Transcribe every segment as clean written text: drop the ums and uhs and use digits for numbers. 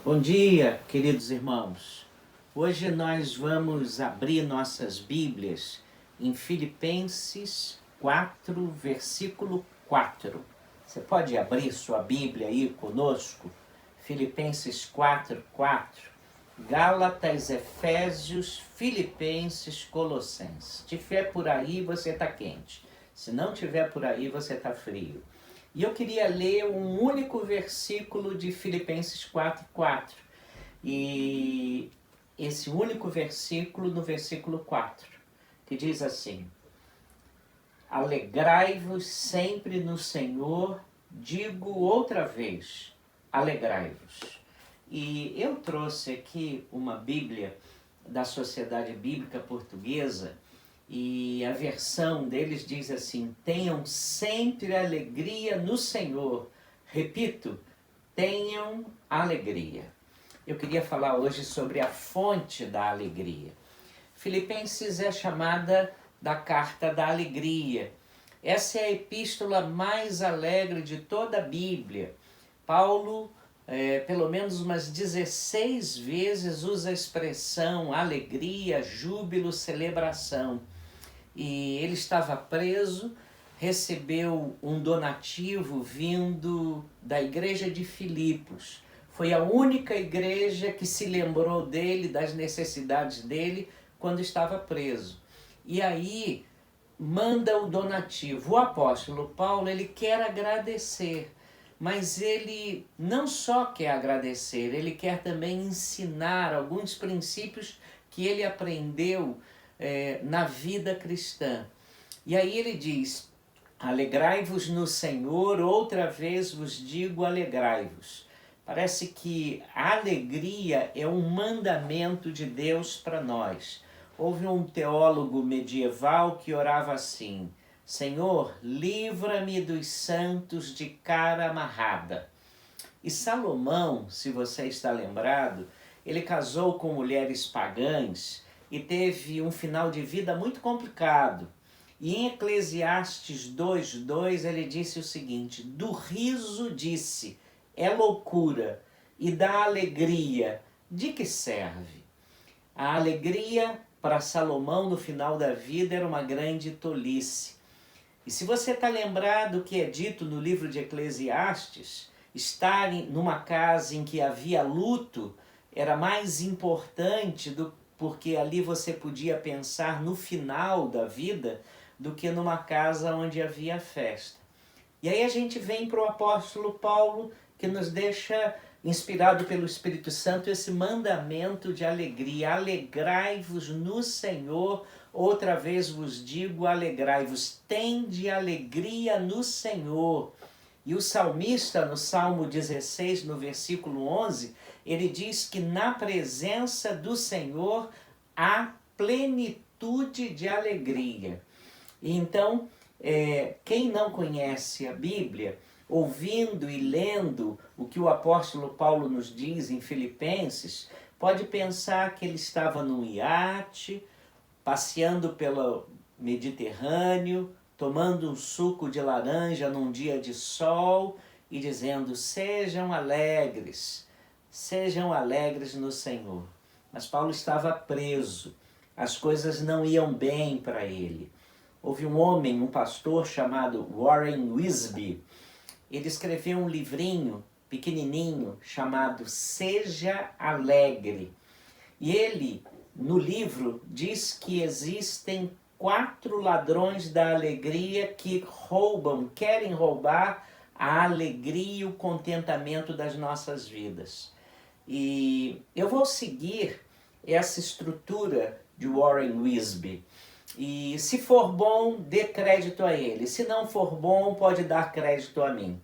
Bom dia, queridos irmãos. Hoje nós vamos abrir nossas Bíblias em Filipenses 4, versículo 4. Você pode abrir sua Bíblia aí conosco? Filipenses 4, 4. Gálatas, Efésios, Filipenses, Colossenses. Se tiver por aí, você está quente. Se não tiver por aí, você está frio. E eu queria ler um único versículo de Filipenses 4, 4. E esse único versículo, no versículo 4, que diz assim: Alegrai-vos sempre no Senhor, digo outra vez, alegrai-vos. E eu trouxe aqui uma Bíblia da Sociedade Bíblica Portuguesa, e a versão deles diz assim: tenham sempre alegria no Senhor. Repito, tenham alegria. Eu queria falar hoje sobre a fonte da alegria. Filipenses é chamada da carta da alegria. Essa é a epístola mais alegre de toda a Bíblia. Paulo, pelo menos umas 16 vezes, usa a expressão alegria, júbilo, celebração. E ele estava preso, recebeu um donativo vindo da igreja de Filipos. Foi a única igreja que se lembrou dele, das necessidades dele, quando estava preso. E aí manda o donativo. O apóstolo Paulo, ele quer agradecer, mas ele não só quer agradecer, ele quer também ensinar alguns princípios que ele aprendeu na vida cristã. E aí ele diz: alegrai-vos no Senhor, outra vez vos digo, alegrai-vos. Parece que a alegria é um mandamento de Deus para nós. Houve um teólogo medieval que orava assim: Senhor, livra-me dos santos de cara amarrada. E Salomão, se você está lembrado, ele casou com mulheres pagãs e teve um final de vida muito complicado. E em Eclesiastes 2:2 ele disse o seguinte: do riso disse, é loucura, e da alegria, de que serve? A alegria para Salomão no final da vida era uma grande tolice. E se você está lembrado do que é dito no livro de Eclesiastes, estar numa casa em que havia luto era mais importante porque ali você podia pensar no final da vida do que numa casa onde havia festa. E aí a gente vem para o apóstolo Paulo, que nos deixa, inspirado pelo Espírito Santo, esse mandamento de alegria. Alegrai-vos no Senhor, outra vez vos digo, alegrai-vos. Tende alegria no Senhor. E o salmista, no Salmo 16, no versículo 11, ele diz que na presença do Senhor há plenitude de alegria. E então, quem não conhece a Bíblia, ouvindo e lendo o que o apóstolo Paulo nos diz em Filipenses, pode pensar que ele estava num iate, passeando pelo Mediterrâneo, tomando um suco de laranja num dia de sol e dizendo: sejam alegres no Senhor. Mas Paulo estava preso, as coisas não iam bem para ele. Houve um homem, um pastor chamado Warren Wiersbe. Ele escreveu um livrinho pequenininho chamado Seja Alegre. E ele, no livro, diz que existem 4 ladrões da alegria que querem roubar a alegria e o contentamento das nossas vidas. E eu vou seguir essa estrutura de Warren Wiersbe. E se for bom, dê crédito a ele. Se não for bom, pode dar crédito a mim.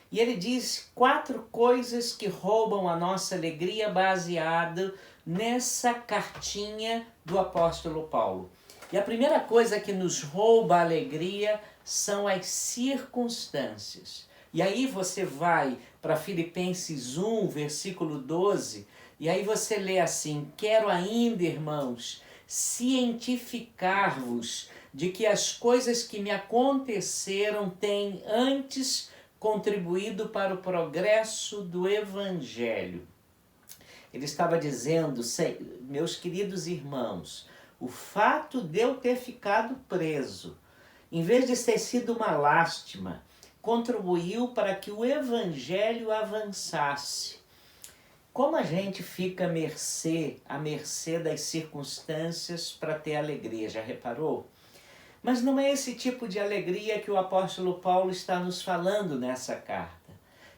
E ele diz 4 coisas que roubam a nossa alegria, baseado nessa cartinha do apóstolo Paulo. E a primeira coisa que nos rouba a alegria são as circunstâncias. E aí você vai para Filipenses 1, versículo 12, e aí você lê assim: quero ainda, irmãos, cientificar-vos de que as coisas que me aconteceram têm antes contribuído para o progresso do Evangelho. Ele estava dizendo: meus queridos irmãos, o fato de eu ter ficado preso, em vez de ter sido uma lástima, contribuiu para que o evangelho avançasse. Como a gente fica à mercê das circunstâncias para ter alegria, já reparou? Mas não é esse tipo de alegria que o apóstolo Paulo está nos falando nessa carta.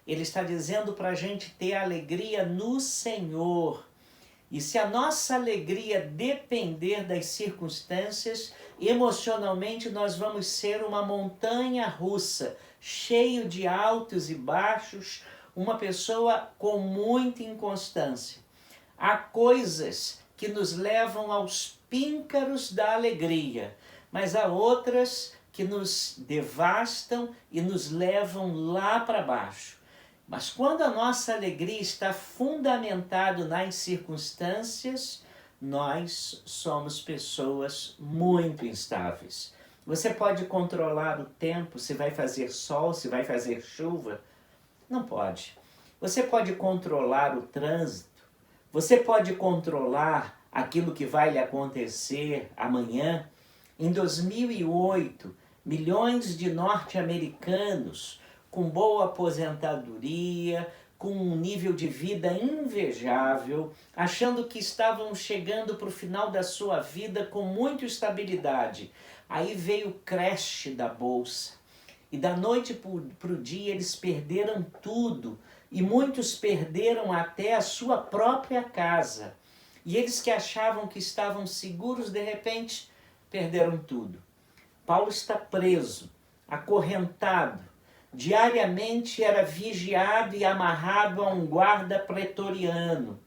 Ele está dizendo para a gente ter alegria no Senhor. E se a nossa alegria depender das circunstâncias, emocionalmente nós vamos ser uma montanha russa, cheio de altos e baixos, uma pessoa com muita inconstância. Há coisas que nos levam aos píncaros da alegria, mas há outras que nos devastam e nos levam lá para baixo. Mas quando a nossa alegria está fundamentada nas circunstâncias, nós somos pessoas muito instáveis. Você pode controlar o tempo, se vai fazer sol, se vai fazer chuva? Não pode. Você pode controlar o trânsito, você pode controlar aquilo que vai lhe acontecer amanhã. Em 2008, milhões de norte-americanos com boa aposentadoria, com um nível de vida invejável, achando que estavam chegando para o final da sua vida com muita estabilidade. Aí veio o crash da bolsa. E da noite para o dia eles perderam tudo. E muitos perderam até a sua própria casa. E eles que achavam que estavam seguros, de repente, perderam tudo. Paulo está preso, acorrentado. Diariamente era vigiado e amarrado a um guarda pretoriano.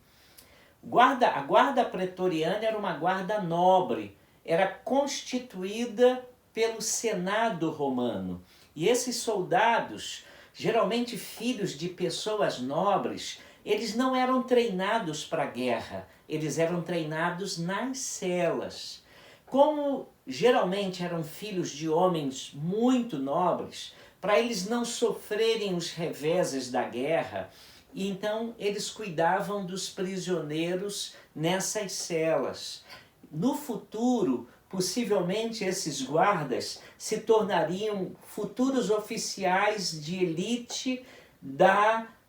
A guarda pretoriana era uma guarda nobre, era constituída pelo Senado romano. E esses soldados, geralmente filhos de pessoas nobres, eles não eram treinados para a guerra, eles eram treinados nas celas. Como geralmente eram filhos de homens muito nobres, para eles não sofrerem os reveses da guerra, e então eles cuidavam dos prisioneiros nessas celas. No futuro, possivelmente esses guardas se tornariam futuros oficiais de elite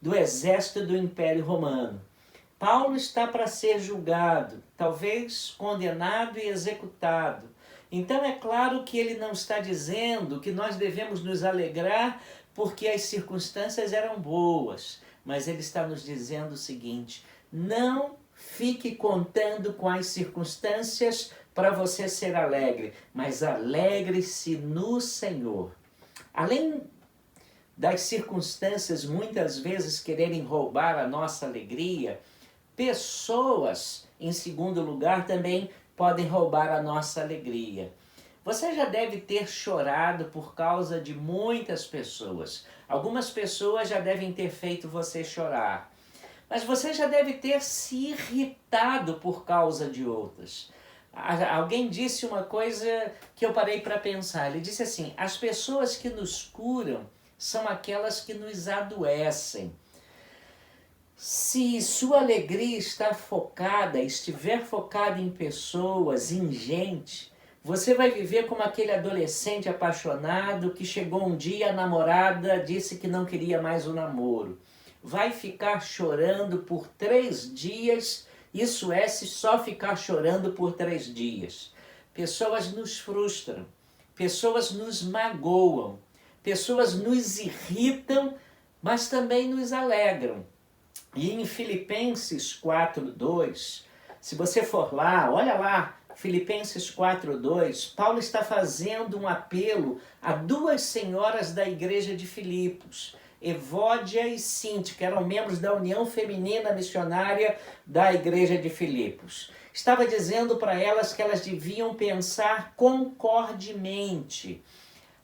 do exército do Império Romano. Paulo está para ser julgado, talvez condenado e executado. Então é claro que ele não está dizendo que nós devemos nos alegrar porque as circunstâncias eram boas, mas ele está nos dizendo o seguinte: não fique contando com as circunstâncias para você ser alegre, mas alegre-se no Senhor. Além das circunstâncias muitas vezes quererem roubar a nossa alegria, pessoas, em segundo lugar, também podem roubar a nossa alegria. Você já deve ter chorado por causa de muitas pessoas. Algumas pessoas já devem ter feito você chorar. Mas você já deve ter se irritado por causa de outras. Alguém disse uma coisa que eu parei para pensar. Ele disse assim: as pessoas que nos curam são aquelas que nos adoecem. Se sua alegria estiver focada em pessoas, em gente, você vai viver como aquele adolescente apaixonado que chegou um dia, a namorada disse que não queria mais o namoro. Vai ficar chorando por 3 dias, isso é se só ficar chorando por 3 dias. Pessoas nos frustram, pessoas nos magoam, pessoas nos irritam, mas também nos alegram. E em Filipenses 4:2, se você for lá, olha lá, Filipenses 4:2, Paulo está fazendo um apelo a 2 senhoras da igreja de Filipos, Evódia e Sinti, que eram membros da União Feminina Missionária da igreja de Filipos. Estava dizendo para elas que elas deviam pensar concordemente.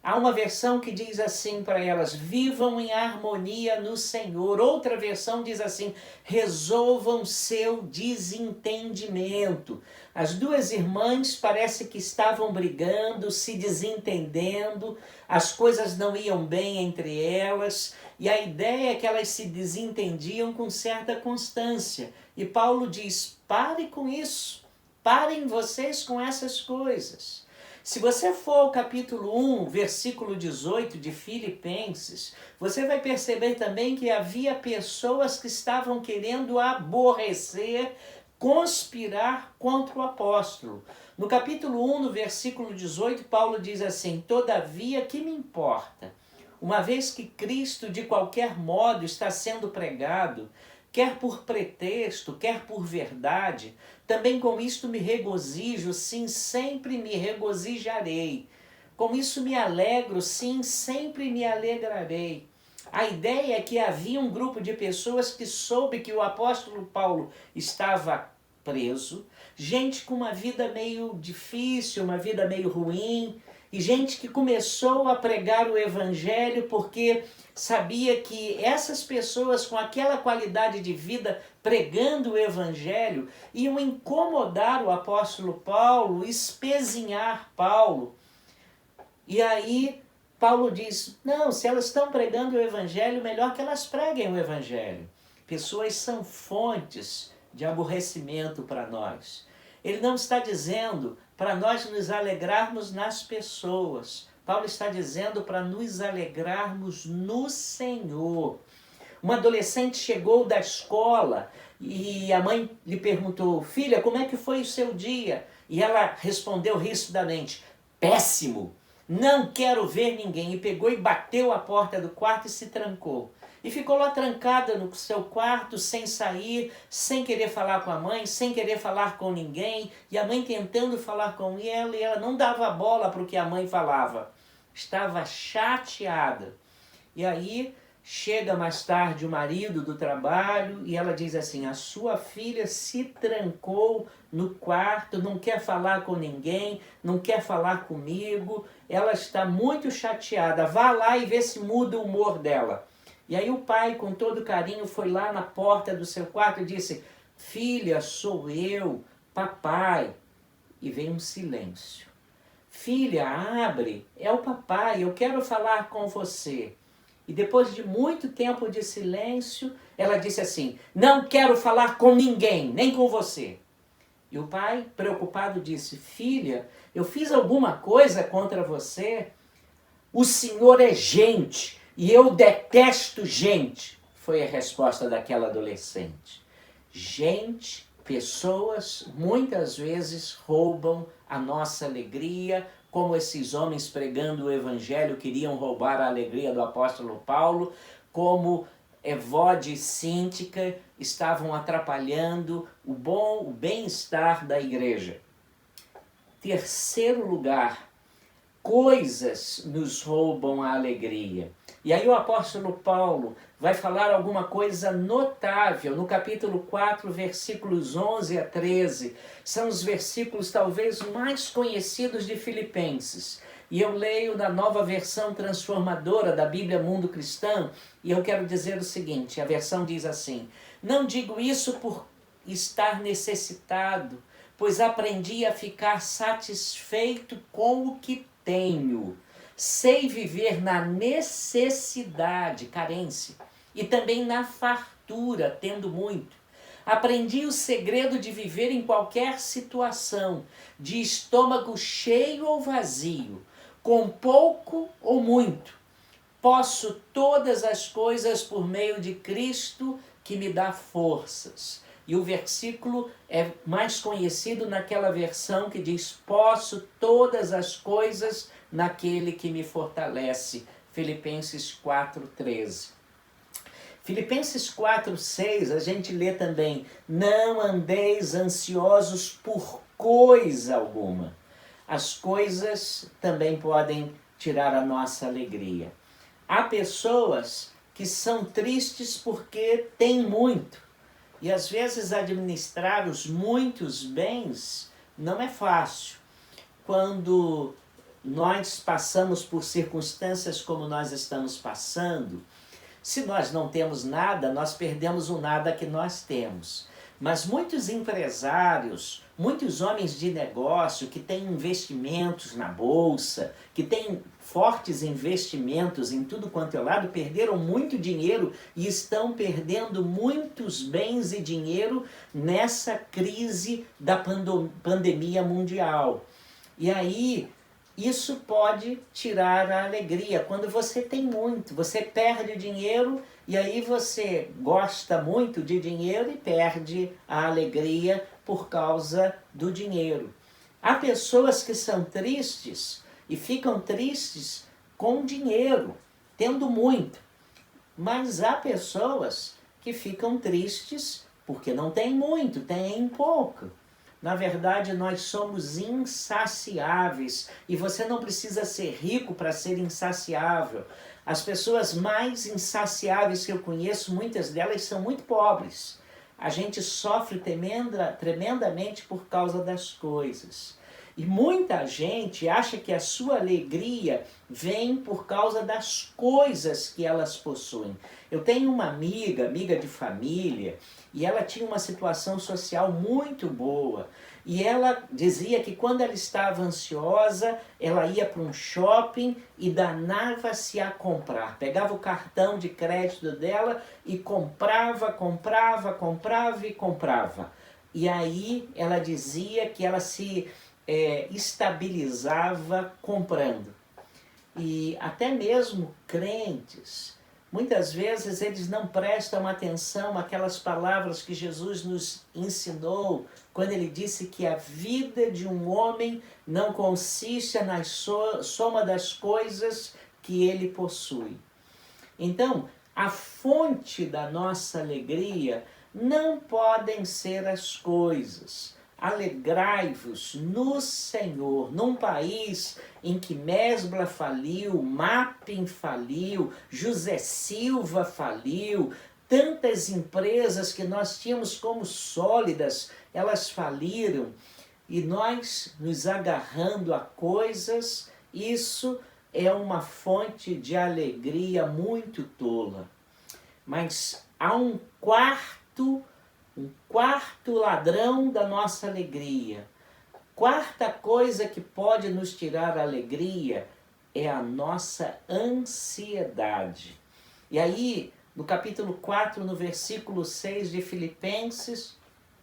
Há uma versão que diz assim para elas: vivam em harmonia no Senhor. Outra versão diz assim: resolvam seu desentendimento. As 2 irmãs parece que estavam brigando, se desentendendo, as coisas não iam bem entre elas, E a ideia é que elas se desentendiam com certa constância. E Paulo diz, pare com isso, parem vocês com essas coisas. Se você for ao capítulo 1, versículo 18 de Filipenses, você vai perceber também que havia pessoas que estavam querendo aborrecer, conspirar contra o apóstolo. No capítulo 1, no versículo 18, Paulo diz assim, todavia, que me importa? Uma vez que Cristo, de qualquer modo, está sendo pregado, quer por pretexto, quer por verdade, também com isto me regozijo, sim, sempre me regozijarei. Com isso me alegro, sim, sempre me alegrarei. A ideia é que havia um grupo de pessoas que soube que o apóstolo Paulo estava preso, gente com uma vida meio difícil, uma vida meio ruim, e gente que começou a pregar o evangelho porque sabia que essas pessoas com aquela qualidade de vida pregando o evangelho iam incomodar o apóstolo Paulo, espezinhar Paulo. E aí Paulo diz, não, se elas estão pregando o evangelho, melhor que elas preguem o evangelho. Pessoas são fontes de aborrecimento para nós. Ele não está dizendo para nós nos alegrarmos nas pessoas. Paulo está dizendo para nos alegrarmos no Senhor. Uma adolescente chegou da escola e a mãe lhe perguntou, filha, como é que foi o seu dia? E ela respondeu rispidamente, péssimo, não quero ver ninguém. E pegou e bateu a porta do quarto e se trancou. E ficou lá trancada no seu quarto, sem sair, sem querer falar com a mãe, sem querer falar com ninguém. E a mãe tentando falar com ela, e ela não dava bola para o que a mãe falava. Estava chateada. E aí chega mais tarde o marido do trabalho e ela diz assim, a sua filha se trancou no quarto, não quer falar com ninguém, não quer falar comigo, ela está muito chateada, vá lá e vê se muda o humor dela. E aí o pai, com todo carinho, foi lá na porta do seu quarto e disse, filha, sou eu, papai. E veio um silêncio. Filha, abre, é o papai, eu quero falar com você. E depois de muito tempo de silêncio, ela disse assim, não quero falar com ninguém, nem com você. E o pai, preocupado, disse, filha, eu fiz alguma coisa contra você? O senhor é gente. E eu detesto gente, foi a resposta daquela adolescente. Gente, pessoas, muitas vezes roubam a nossa alegria, como esses homens pregando o evangelho queriam roubar a alegria do apóstolo Paulo, como Evode e Síntica estavam atrapalhando o bem-estar da igreja. Terceiro lugar, coisas nos roubam a alegria. E aí o apóstolo Paulo vai falar alguma coisa notável no capítulo 4, versículos 11 a 13. São os versículos talvez mais conhecidos de Filipenses. E eu leio da nova versão transformadora da Bíblia Mundo Cristão, e eu quero dizer o seguinte, a versão diz assim, não digo isso por estar necessitado, pois aprendi a ficar satisfeito com o que tenho. Sei viver na necessidade, carência, e também na fartura, tendo muito. Aprendi o segredo de viver em qualquer situação, de estômago cheio ou vazio, com pouco ou muito. Posso todas as coisas por meio de Cristo que me dá forças. E o versículo é mais conhecido naquela versão que diz, posso todas as coisas naquele que me fortalece. Filipenses 4:13. Filipenses 4:6, a gente lê também, não andeis ansiosos por coisa alguma. As coisas também podem tirar a nossa alegria. Há pessoas que são tristes porque têm muito. E às vezes administrar os muitos bens não é fácil. Quando nós passamos por circunstâncias como nós estamos passando, se nós não temos nada, nós perdemos o nada que nós temos. Mas muitos empresários, muitos homens de negócio que têm investimentos na bolsa, que têm fortes investimentos em tudo quanto é lado, perderam muito dinheiro e estão perdendo muitos bens e dinheiro nessa crise da pandemia mundial. E aí, isso pode tirar a alegria. Quando você tem muito, você perde dinheiro e aí você gosta muito de dinheiro e perde a alegria por causa do dinheiro. Há pessoas que são tristes e ficam tristes com dinheiro, tendo muito. Mas há pessoas que ficam tristes porque não têm muito, têm pouco. Na verdade, nós somos insaciáveis e você não precisa ser rico para ser insaciável. As pessoas mais insaciáveis que eu conheço, muitas delas são muito pobres. A gente sofre tremendamente por causa das coisas. E muita gente acha que a sua alegria vem por causa das coisas que elas possuem. Eu tenho uma amiga de família, e ela tinha uma situação social muito boa. E ela dizia que quando ela estava ansiosa, ela ia para um shopping e danava-se a comprar. Pegava o cartão de crédito dela e comprava. E aí ela dizia que ela se estabilizava comprando. E até mesmo crentes, muitas vezes eles não prestam atenção àquelas palavras que Jesus nos ensinou, quando ele disse que a vida de um homem não consiste na soma das coisas que ele possui. Então, a fonte da nossa alegria não podem ser as coisas. Alegrai-vos no Senhor. Num país em que Mesbla faliu, Mapping faliu, José Silva faliu, tantas empresas que nós tínhamos como sólidas, elas faliram, e nós nos agarrando a coisas, isso é uma fonte de alegria muito tola. Mas há um quarto ladrão da nossa alegria. Quarta coisa que pode nos tirar a alegria é a nossa ansiedade. E aí, no capítulo 4, no versículo 6 de Filipenses,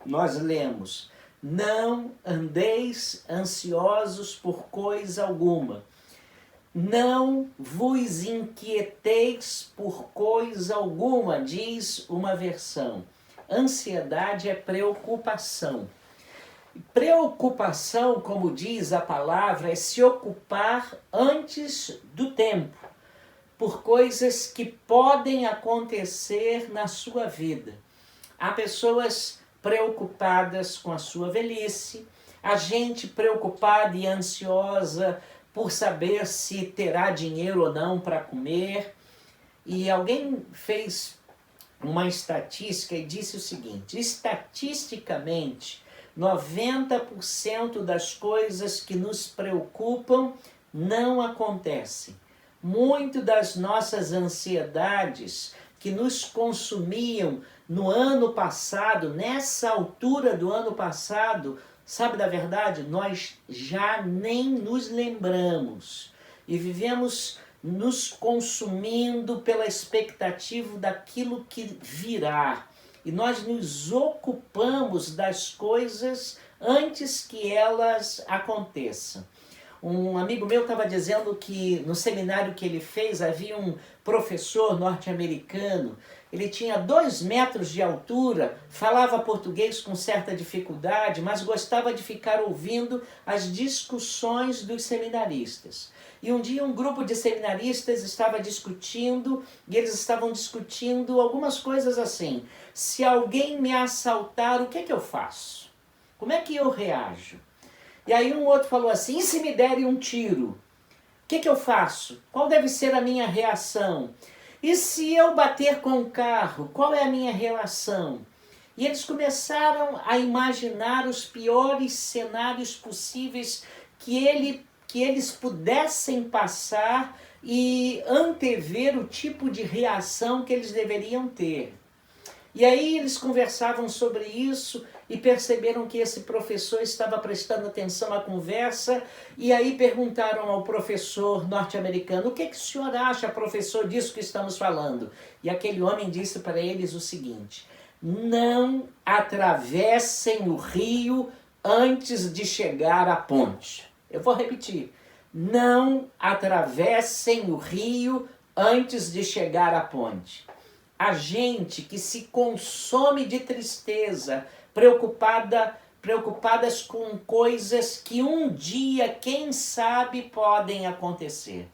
nós lemos: não andeis ansiosos por coisa alguma, não vos inquieteis por coisa alguma, diz uma versão. Ansiedade é preocupação. Preocupação, como diz a palavra, é se ocupar antes do tempo, por coisas que podem acontecer na sua vida. Há pessoas preocupadas com a sua velhice, há gente preocupada e ansiosa por saber se terá dinheiro ou não para comer. E alguém fez uma estatística e disse o seguinte: estatisticamente, 90% das coisas que nos preocupam não acontecem. Muito das nossas ansiedades que nos consumiam no ano passado, nessa altura do ano passado, sabe da verdade? Nós já nem nos lembramos e vivemos nos consumindo pela expectativa daquilo que virá. E nós nos ocupamos das coisas antes que elas aconteçam. Um amigo meu estava dizendo que no seminário que ele fez havia um professor norte-americano. Ele tinha 2 metros de altura, falava português com certa dificuldade, mas gostava de ficar ouvindo as discussões dos seminaristas. E um dia um grupo de seminaristas estava discutindo, e eles estavam discutindo algumas coisas assim: se alguém me assaltar, o que é que eu faço? Como é que eu reajo? E aí um outro falou assim: e se me derem um tiro? O que é que eu faço? Qual deve ser a minha reação? E se eu bater com o carro, qual é a minha reação? E eles começaram a imaginar os piores cenários possíveis que eles pudessem passar e antever o tipo de reação que eles deveriam ter. E aí eles conversavam sobre isso e perceberam que esse professor estava prestando atenção à conversa, e aí perguntaram ao professor norte-americano: o que o senhor acha, professor, disso que estamos falando? E aquele homem disse para eles o seguinte: não atravessem o rio antes de chegar à ponte. Eu vou repetir: não atravessem o rio antes de chegar à ponte. A gente que se consome de tristeza, preocupadas com coisas que um dia, quem sabe, podem acontecer.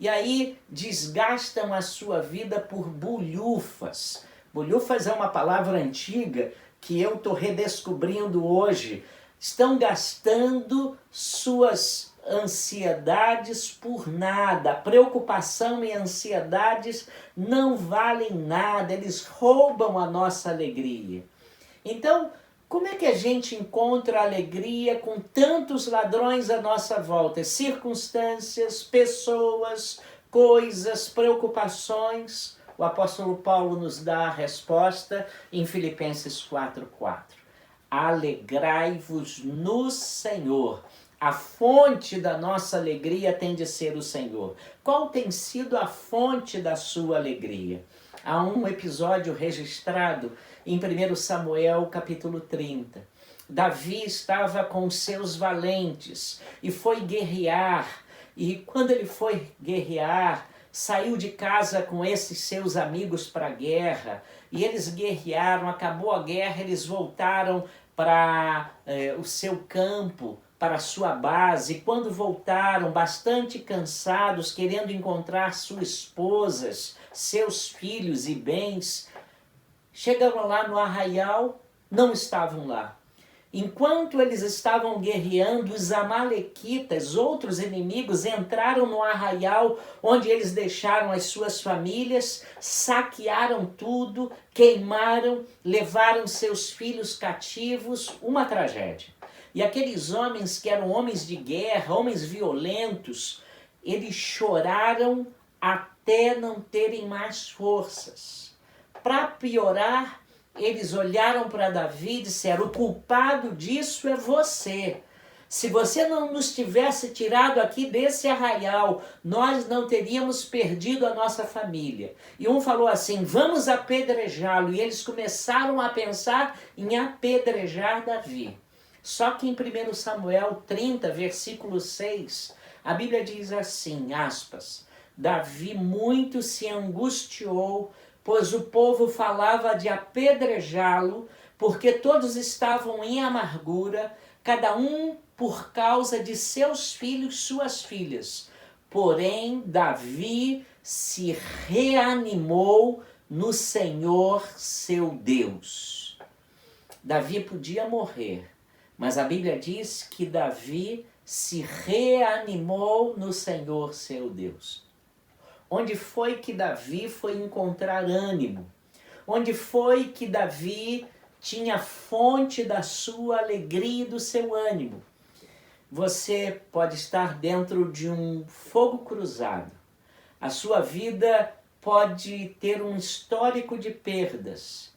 E aí desgastam a sua vida por bulhufas. Bulhufas é uma palavra antiga que eu estou redescobrindo hoje. Estão gastando suas ansiedades por nada. Preocupação e ansiedades não valem nada, eles roubam a nossa alegria. Então, como é que a gente encontra alegria com tantos ladrões à nossa volta? Circunstâncias, pessoas, coisas, preocupações. O apóstolo Paulo nos dá a resposta em Filipenses 4:4. Alegrai-vos no Senhor. A fonte da nossa alegria tem de ser o Senhor. Qual tem sido a fonte da sua alegria? Há um episódio registrado em 1 Samuel capítulo 30. Davi estava com seus valentes e foi guerrear. E quando ele foi guerrear, saiu de casa com esses seus amigos para a guerra. E eles guerrearam, acabou a guerra, eles voltaram para o seu campo, para a sua base. E quando voltaram, bastante cansados, querendo encontrar suas esposas, seus filhos e bens, chegaram lá no arraial, não estavam lá. Enquanto eles estavam guerreando, os amalequitas, outros inimigos, entraram no arraial onde eles deixaram as suas famílias, saquearam tudo, queimaram, levaram seus filhos cativos, uma tragédia. E aqueles homens que eram homens de guerra, homens violentos, eles choraram até não terem mais forças. Para piorar, eles olharam para Davi e disseram: o culpado disso é você. Se você não nos tivesse tirado aqui desse arraial, nós não teríamos perdido a nossa família. E um falou assim: vamos apedrejá-lo. E eles começaram a pensar em apedrejar Davi. Só que em 1 Samuel 30, versículo 6, a Bíblia diz assim, aspas, Davi muito se angustiou, pois o povo falava de apedrejá-lo, porque todos estavam em amargura, cada um por causa de seus filhos, suas filhas. Porém, Davi se reanimou no Senhor, seu Deus. Davi podia morrer, mas a Bíblia diz que Davi se reanimou no Senhor, seu Deus. Onde foi que Davi foi encontrar ânimo? Onde foi que Davi tinha fonte da sua alegria e do seu ânimo? Você pode estar dentro de um fogo cruzado. A sua vida pode ter um histórico de perdas.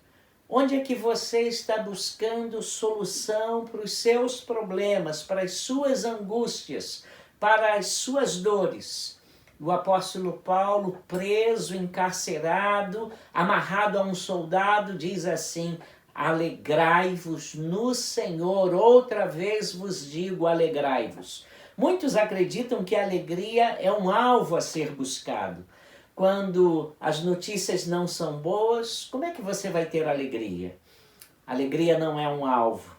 Onde é que você está buscando solução para os seus problemas, para as suas angústias, para as suas dores? O apóstolo Paulo, preso, encarcerado, amarrado a um soldado, diz assim: alegrai-vos no Senhor, outra vez vos digo, alegrai-vos. Muitos acreditam que a alegria é um alvo a ser buscado. Quando as notícias não são boas, como é que você vai ter alegria? Alegria não é um alvo.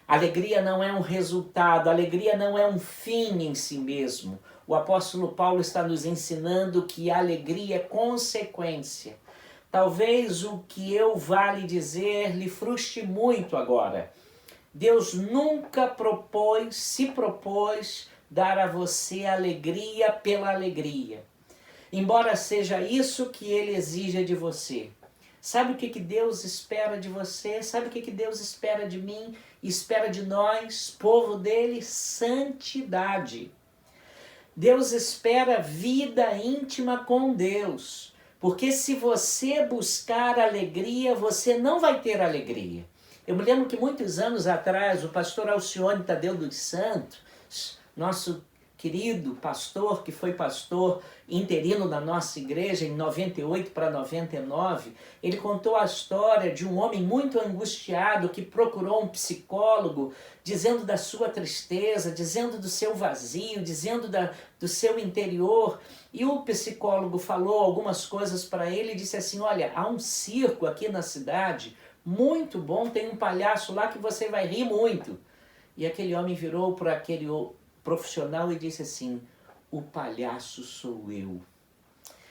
Alegria não é um resultado. Alegria não é um fim em si mesmo. O apóstolo Paulo está nos ensinando que a alegria é consequência. Talvez o que eu vá lhe dizer lhe frustre muito agora. Deus nunca se propôs dar a você alegria pela alegria. Embora seja isso que ele exija de você. Sabe o que Deus espera de você? Sabe o que Deus espera de mim? Espera de nós, povo dele? Santidade. Deus espera vida íntima com Deus. Porque se você buscar alegria, você não vai ter alegria. Eu me lembro que muitos anos atrás, o pastor Alcione Tadeu dos Santos, nosso querido pastor, que foi pastor interino da nossa igreja em 98 para 99, ele contou a história de um homem muito angustiado que procurou um psicólogo, dizendo da sua tristeza, dizendo do seu vazio, dizendo do seu interior. E o psicólogo falou algumas coisas para ele e disse assim: olha, há um circo aqui na cidade, muito bom, tem um palhaço lá que você vai rir muito. E aquele homem virou para aquele profissional e disse assim: o palhaço sou eu.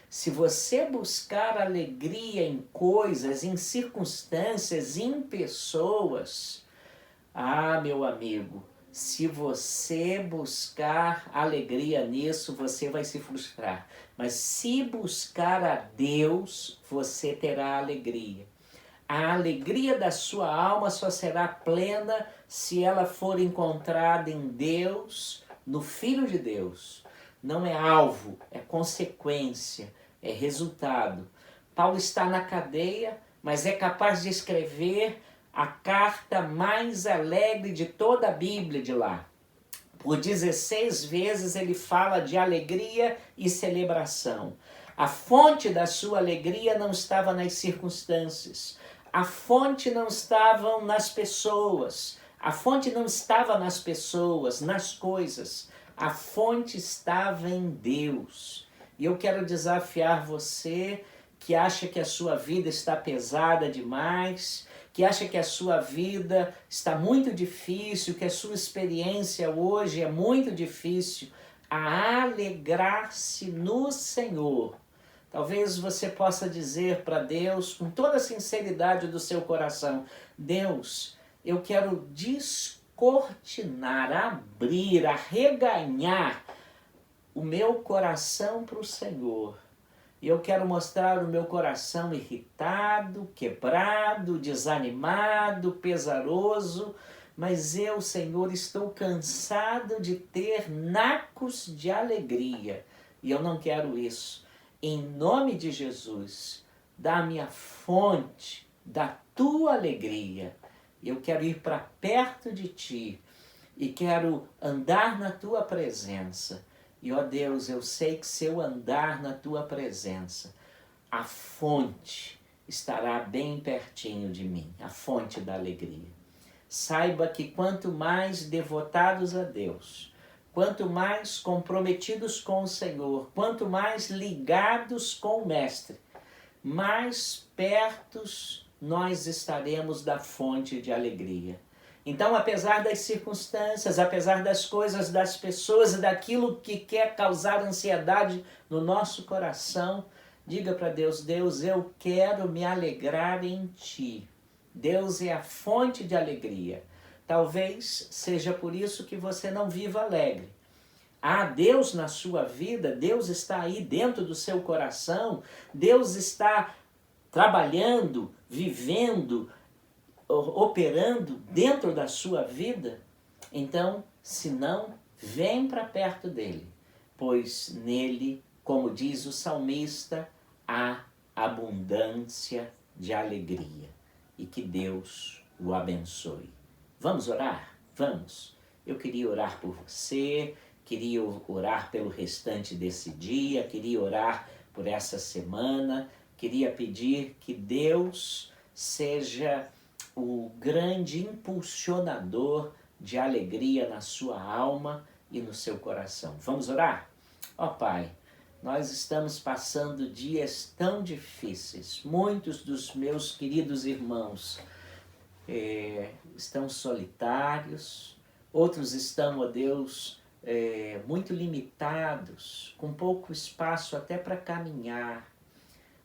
Se você buscar alegria em coisas, em circunstâncias, em pessoas, meu amigo, se você buscar alegria nisso, você vai se frustrar. Mas se buscar a Deus, você terá alegria. A alegria da sua alma só será plena se ela for encontrada em Deus, no Filho de Deus. Não é alvo, é consequência, é resultado. Paulo está na cadeia, mas é capaz de escrever a carta mais alegre de toda a Bíblia de lá. Por 16 vezes ele fala de alegria e celebração. A fonte da sua alegria não estava nas circunstâncias. A fonte não estava nas pessoas. A fonte não estava nas pessoas, nas coisas. A fonte estava em Deus. E eu quero desafiar você que acha que a sua vida está pesada demais, que acha que a sua vida está muito difícil, que a sua experiência hoje é muito difícil, a alegrar-se no Senhor. Talvez você possa dizer para Deus, com toda a sinceridade do seu coração: Deus, eu quero descortinar, abrir, arreganhar o meu coração para o Senhor. E eu quero mostrar o meu coração irritado, quebrado, desanimado, pesaroso, mas eu, Senhor, estou cansado de ter nacos de alegria. E eu não quero isso. Em nome de Jesus, dá-me a fonte da tua alegria. Eu quero ir para perto de ti e quero andar na tua presença. E, ó Deus, eu sei que se eu andar na tua presença, a fonte estará bem pertinho de mim, a fonte da alegria. Saiba que quanto mais devotados a Deus, quanto mais comprometidos com o Senhor, quanto mais ligados com o Mestre, mais perto nós estaremos da fonte de alegria. Então, apesar das circunstâncias, apesar das coisas, das pessoas e daquilo que quer causar ansiedade no nosso coração, diga para Deus: Deus, eu quero me alegrar em Ti. Deus é a fonte de alegria. Talvez seja por isso que você não viva alegre. Há Deus na sua vida, Deus está aí dentro do seu coração, Deus está trabalhando, vivendo, operando dentro da sua vida. Então, se não, vem para perto dele, pois nele, como diz o salmista, há abundância de alegria. E que Deus o abençoe. Vamos orar? Vamos. Eu queria orar por você, queria orar pelo restante desse dia, queria orar por essa semana, queria pedir que Deus seja o grande impulsionador de alegria na sua alma e no seu coração. Vamos orar? Ó Pai, nós estamos passando dias tão difíceis. Muitos dos meus queridos irmãos estão solitários, outros estão, ó Deus, muito limitados, com pouco espaço até para caminhar.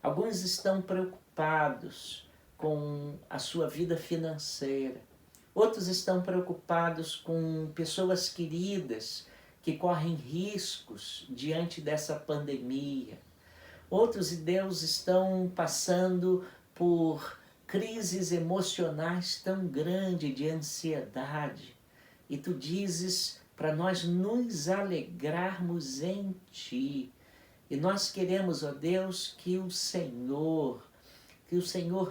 Alguns estão preocupados com a sua vida financeira. Outros estão preocupados com pessoas queridas que correm riscos diante dessa pandemia. Outros, Deus, estão passando por crises emocionais tão grandes de ansiedade. E Tu dizes para nós nos alegrarmos em Ti. E nós queremos, ó Deus, que o Senhor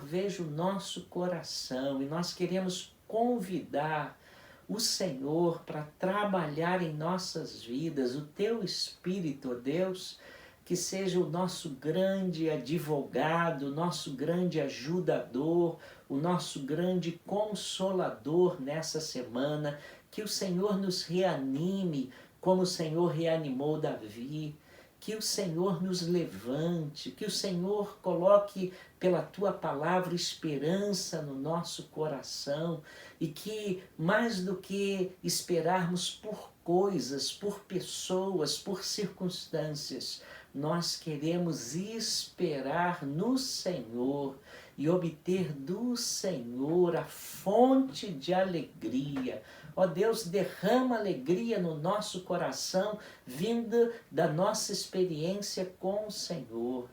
veja o nosso coração, e nós queremos convidar o Senhor para trabalhar em nossas vidas, o Teu Espírito, ó Deus, que seja o nosso grande advogado, o nosso grande ajudador, o nosso grande consolador nessa semana, que o Senhor nos reanime como o Senhor reanimou Davi, que o Senhor nos levante, que o Senhor coloque pela Tua palavra esperança no nosso coração e que, mais do que esperarmos por coisas, por pessoas, por circunstâncias, nós queremos esperar no Senhor e obter do Senhor a fonte de alegria. Ó Deus, derrama alegria no nosso coração, vinda da nossa experiência com o Senhor.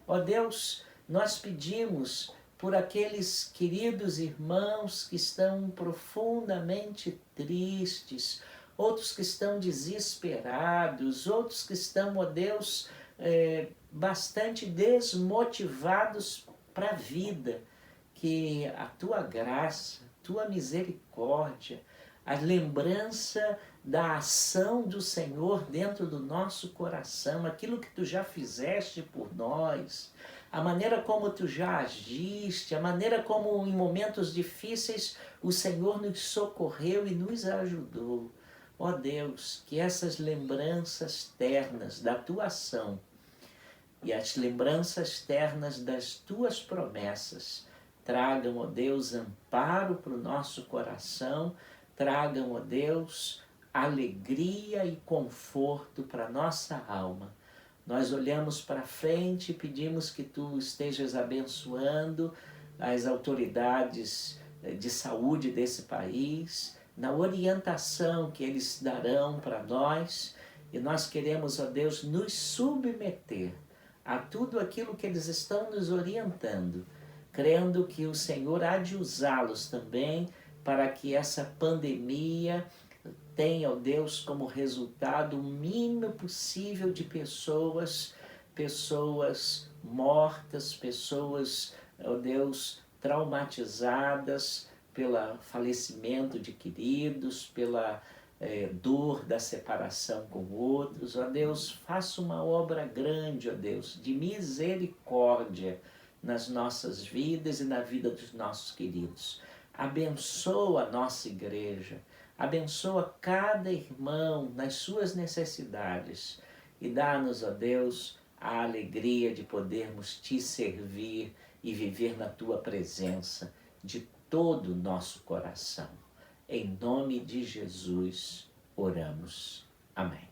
Ó Deus, nós pedimos por aqueles queridos irmãos que estão profundamente tristes, outros que estão desesperados, outros que estão, ó Deus, bastante desmotivados para a vida, que a Tua graça, Tua misericórdia, a lembrança da ação do Senhor dentro do nosso coração, aquilo que Tu já fizeste por nós, a maneira como Tu já agiste, a maneira como em momentos difíceis o Senhor nos socorreu e nos ajudou. Ó Deus, que essas lembranças ternas da Tua ação e as lembranças ternas das Tuas promessas tragam, ó Deus, amparo para o nosso coração, tragam, ó Deus, alegria e conforto para a nossa alma. Nós olhamos para frente e pedimos que Tu estejas abençoando as autoridades de saúde desse país, na orientação que eles darão para nós, e nós queremos, ó Deus, nos submeter a tudo aquilo que eles estão nos orientando, crendo que o Senhor há de usá-los também para que essa pandemia tenha, ó Deus, como resultado o mínimo possível de pessoas mortas, pessoas, ó Deus, traumatizadas pelo falecimento de queridos, pela dor da separação com outros. Ó Deus, faça uma obra grande, ó Deus, de misericórdia nas nossas vidas e na vida dos nossos queridos. Abençoa a nossa igreja, abençoa cada irmão nas suas necessidades e dá-nos, ó Deus, a alegria de podermos Te servir e viver na Tua presença de todo o nosso coração. Em nome de Jesus, oramos. Amém.